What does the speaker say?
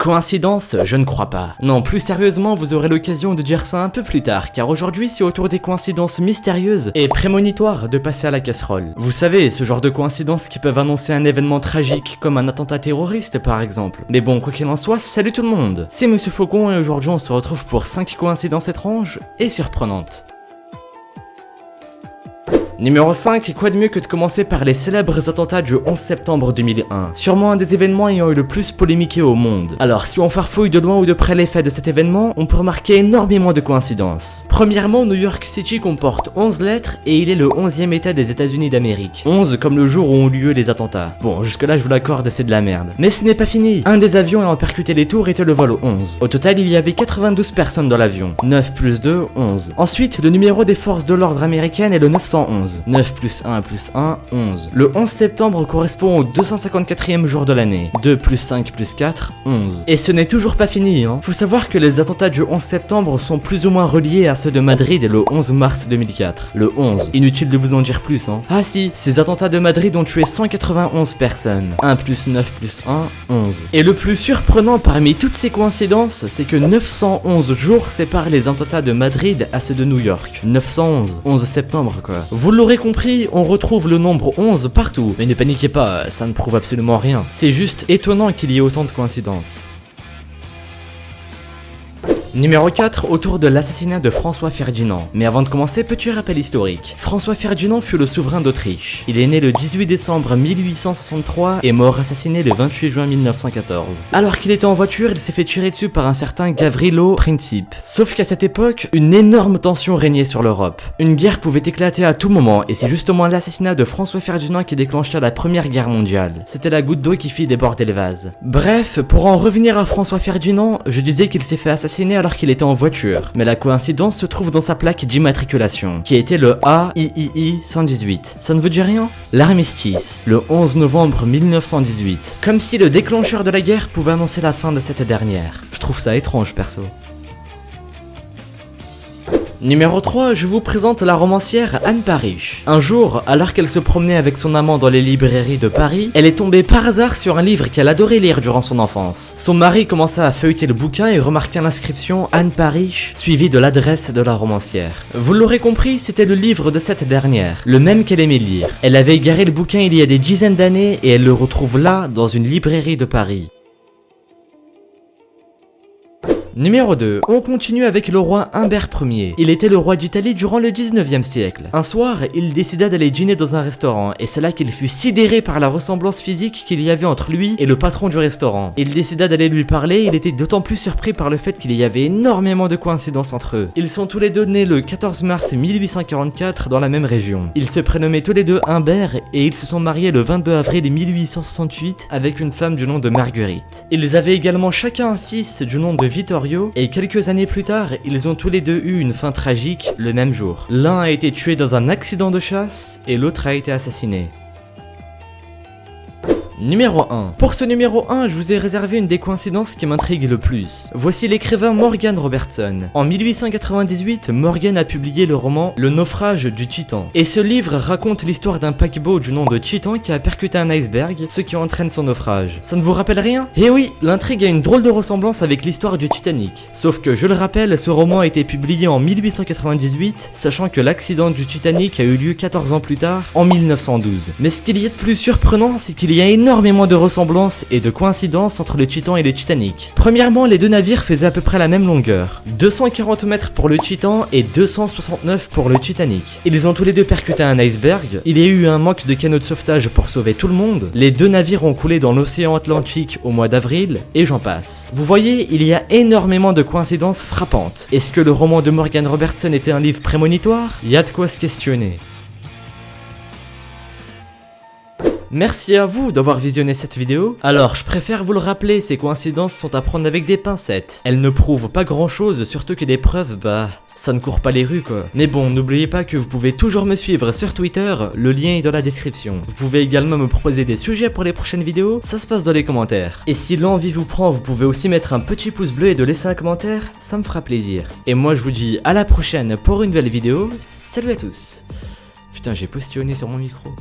Coïncidence? Je ne crois pas. Non, plus sérieusement, vous aurez l'occasion de dire ça un peu plus tard, car aujourd'hui c'est au tour des coïncidences mystérieuses et prémonitoires de passer à la casserole. Vous savez, ce genre de coïncidences qui peuvent annoncer un événement tragique comme un attentat terroriste par exemple. Mais bon, quoi qu'il en soit, salut tout le monde, c'est Monsieur Faucon et aujourd'hui on se retrouve pour 5 coïncidences étranges et surprenantes. Numéro 5, quoi de mieux que de commencer par les célèbres attentats du 11 septembre 2001, sûrement un des événements ayant eu le plus polémiqué au monde. Alors si on farfouille de loin ou de près les faits de cet événement, on peut remarquer énormément de coïncidences. Premièrement, New York City comporte 11 lettres et il est le 11e état des États-Unis d'Amérique. 11 comme le jour où ont lieu les attentats. Bon, jusque là je vous l'accorde, c'est de la merde. Mais ce n'est pas fini. Un des avions ayant percuté les tours était le vol 11. Au total, il y avait 92 personnes dans l'avion. 9 plus 2, 11. Ensuite, le numéro des forces de l'ordre américaines est le 911. 9 plus 1 plus 1, 11. Le 11 septembre correspond au 254e jour de l'année. 2 plus 5 plus 4, 11. Et ce n'est toujours pas fini, hein. Faut savoir que les attentats du 11 septembre sont plus ou moins reliés à ceux de Madrid le 11 mars 2004. Le 11. Inutile de vous en dire plus, hein. Ah si, ces attentats de Madrid ont tué 191 personnes. 1 plus 9 plus 1, 11. Et le plus surprenant parmi toutes ces coïncidences, c'est que 911 jours séparent les attentats de Madrid à ceux de New York. 911. 11 septembre, quoi. Vous l'aurez compris, on retrouve le nombre 11 partout. Mais ne paniquez pas, ça ne prouve absolument rien. C'est juste étonnant qu'il y ait autant de coïncidences. Numéro 4, autour de l'assassinat de François Ferdinand. Mais avant de commencer, petit rappel historique. François Ferdinand fut le souverain d'Autriche. Il est né le 18 décembre 1863 et mort assassiné le 28 juin 1914. Alors qu'il était en voiture, il s'est fait tirer dessus par un certain Gavrilo Princip. Sauf qu'à cette époque, une énorme tension régnait sur l'Europe. Une guerre pouvait éclater à tout moment et c'est justement l'assassinat de François Ferdinand qui déclencha la première guerre mondiale. C'était la goutte d'eau qui fit déborder le vase. Bref, pour en revenir à François Ferdinand, je disais qu'il s'est fait assassiner alors qu'il était en voiture, mais la coïncidence se trouve dans sa plaque d'immatriculation, qui était le AIII 118. Ça ne vous dit rien? L'armistice, le 11 novembre 1918. Comme si le déclencheur de la guerre pouvait annoncer la fin de cette dernière. Je trouve ça étrange perso. Numéro 3, je vous présente la romancière Anne Parrish. Un jour, alors qu'elle se promenait avec son amant dans les librairies de Paris, elle est tombée par hasard sur un livre qu'elle adorait lire durant son enfance. Son mari commença à feuilleter le bouquin et remarqua l'inscription Anne Parrish, suivie de l'adresse de la romancière. Vous l'aurez compris, c'était le livre de cette dernière, le même qu'elle aimait lire. Elle avait égaré le bouquin il y a des dizaines d'années et elle le retrouve là, dans une librairie de Paris. Numéro 2, on continue avec le roi Humbert Ier. Il était le roi d'Italie durant le 19e siècle. Un soir, il décida d'aller dîner dans un restaurant et c'est là qu'il fut sidéré par la ressemblance physique qu'il y avait entre lui et le patron du restaurant. Il décida d'aller lui parler, il était d'autant plus surpris par le fait qu'il y avait énormément de coïncidences entre eux. Ils sont tous les deux nés le 14 mars 1844 dans la même région. Ils se prénommaient tous les deux Humbert et ils se sont mariés le 22 avril 1868 avec une femme du nom de Marguerite. Ils avaient également chacun un fils du nom de Vittorio et quelques années plus tard, ils ont tous les deux eu une fin tragique le même jour. L'un a été tué dans un accident de chasse et l'autre a été assassiné. Numéro 1. Pour ce numéro 1, je vous ai réservé une des coïncidences qui m'intrigue le plus. Voici l'écrivain Morgan Robertson. En 1898, Morgan a publié le roman Le naufrage du Titan. Et ce livre raconte l'histoire d'un paquebot du nom de Titan qui a percuté un iceberg, ce qui entraîne son naufrage. Ça ne vous rappelle rien? Eh oui, l'intrigue a une drôle de ressemblance avec l'histoire du Titanic. Sauf que, je le rappelle, ce roman a été publié en 1898, sachant que l'accident du Titanic a eu lieu 14 ans plus tard, en 1912. Mais ce qu'il y a de plus surprenant, c'est qu'il y a énormément de ressemblances et de coïncidences entre le Titan et le Titanic. Premièrement, les deux navires faisaient à peu près la même longueur. 240 mètres pour le Titan et 269 pour le Titanic. Ils ont tous les deux percuté un iceberg, il y a eu un manque de canaux de sauvetage pour sauver tout le monde, les deux navires ont coulé dans l'océan Atlantique au mois d'avril, et j'en passe. Vous voyez, il y a énormément de coïncidences frappantes. Est-ce que le roman de Morgan Robertson était un livre prémonitoire? Il y a de quoi se questionner. Merci à vous d'avoir visionné cette vidéo. Alors, je préfère vous le rappeler, ces coïncidences sont à prendre avec des pincettes. Elles ne prouvent pas grand chose, surtout que des preuves, ça ne court pas les rues quoi. Mais bon, n'oubliez pas que vous pouvez toujours me suivre sur Twitter, le lien est dans la description. Vous pouvez également me proposer des sujets pour les prochaines vidéos, ça se passe dans les commentaires. Et si l'envie vous prend, vous pouvez aussi mettre un petit pouce bleu et de laisser un commentaire, ça me fera plaisir. Et moi je vous dis à la prochaine pour une nouvelle vidéo, salut à tous. Putain, j'ai postillonné sur mon micro.